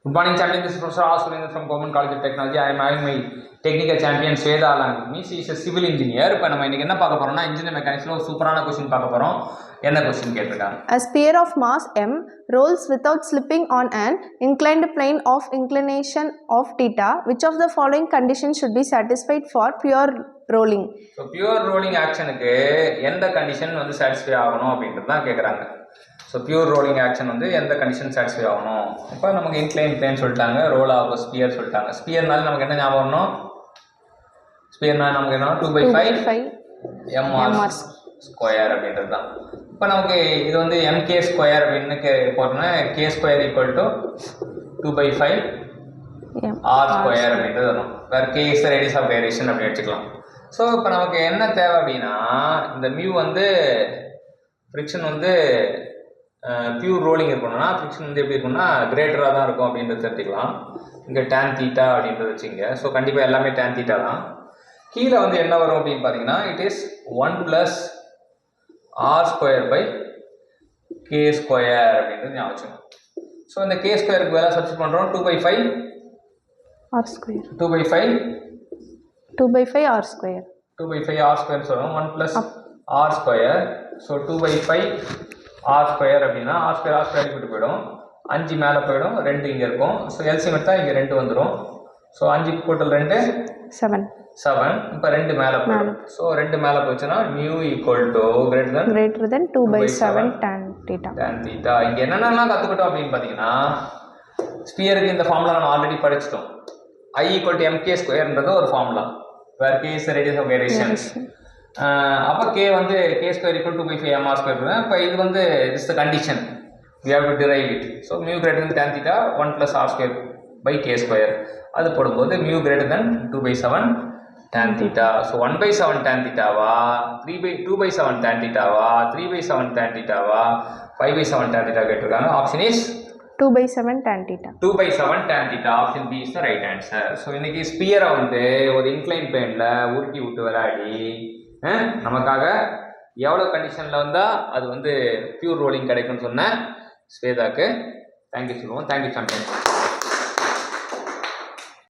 Good morning, champion. This is Professor R. Surendra from Government College of Technology. I am having my technical champion Sweda along with me. She is a civil engineer. இப்போ நம்ம இன்னைக்கு என்ன பார்க்க போறோம்னா engineer மெக்கானிக்ஸ்ல ஒரு சூப்பரான question பார்க்க போறோம். என்ன क्वेश्चन கேட்டிருக்காங்க? A sphere of mass m rolls without slipping on an inclined plane of inclination of theta. Which of the following conditions should be satisfied for pure rolling? So pure rolling actionக்கு எந்த condition வந்து satisfy ஆகணும் அப்படின்றது தான் கேக்குறாங்க. So pure rolling action வந்து எந்த condition satisfy ஆகணும். இப்போ நமக்கு இன்க்ளைன் பிளேன் சொல்லிட்டாங்க, ரோல் ஆகும் ஸ்பியர் சொல்லிட்டாங்க. ஸ்பியர்னால நமக்கு என்ன ஞாபகம் வரணும்? ஸ்பியர்னால நமக்கு என்ன 2/5 mr ஸ்கொயர் அப்படின்றது தான். இப்போ நமக்கு இது வந்து mk ஸ்கொயர் அப்படின்னு போட்டோம்னா k square equal to 2/5 r square அப்படின்றது வரும். வேறு k is the radius of gyration அப்படி வச்சுக்கலாம். ஸோ இப்போ நமக்கு என்ன தேவை அப்படின்னா இந்த மியூ வந்து ஃப்ரிக்ஷன் வந்து பியூர் ரோலிங் இருக்கணும்னா ஃப்ரிக்ஷன் வந்து எப்படி இருக்கும்னா கிரேட்டராக தான் இருக்கும் அப்படின்றது தெரிஞ்சுக்கலாம். இங்கே டேன் தீட்டா அப்படின்றது வச்சுங்க. ஸோ கண்டிப்பாக எல்லாமே டேன் தீட்டா தான். கீழே வந்து என்ன வரும் அப்படின்னு பார்த்தீங்கன்னா it is 1 + r square by k square அப்படின்றது ஞாபகம் வச்சுக்கணும். ஸோ இந்த k ஸ்கொயருக்கு வேலை சப்ஸ்டிட் பண்ணுறோம் 2/5 r square 2/5 r square 2/5 r square சொல்லுவோம் 1 + r square. So 2/5 r square அப்படின்னா r ஸ்கொயர் விட்டு போயிடும். 5 மேலே போயிடும், 2 இங்கே இருக்கும். ஸோ எல்சிஎம் எடுத்தால் இங்கே 2 வந்துடும். ஸோ 5 கூட்டல் 2 7. இப்போ 2 மேலே போயிடும். ஸோ 2 மேலே போச்சுன்னா mu equal to greater than 2/7 tan theta. இங்கே என்னென்னலாம் கற்றுக்கிட்டோம் அப்படின்னு பார்த்தீங்கன்னா ஸ்பியருக்கு இந்த ஃபார்முலா நம்ம ஆல்ரெடி படிச்சிட்டோம். I = mk ஸ்கொயர்ன்றது ஒரு formula. Where k is radius of gyration. அப்போ k வந்து k square equal 2/5 mr square. இப்போ இது வந்து is the condition we have to derive it. So mu greater than tan theta 1 + r square by k square. அது போடும்போது mu greater than 2/7 tan theta. So 1/7 tan theta வா 2/7 tan theta வா 3/7 tan theta வா 5/7 tan theta கேட்டிருக்காங்க. Option is 2/7 tan theta. 2/7 tan theta. Option B is the right answer. So இன்னைக்கு ஸ்பியரை வந்து ஒரு இன்க்ளைன் பிளேன்ல உருட்டி விட்டு விளையாடி நமக்காக எவ்வளோ கண்டிஷனில் வந்தால் அது வந்து பியூர் ரோலிங் கிடைக்கும்னு சொன்ன ஸ்வேதாக்கு தேங்க்யூ சொல்லுவோம். Thank you champion.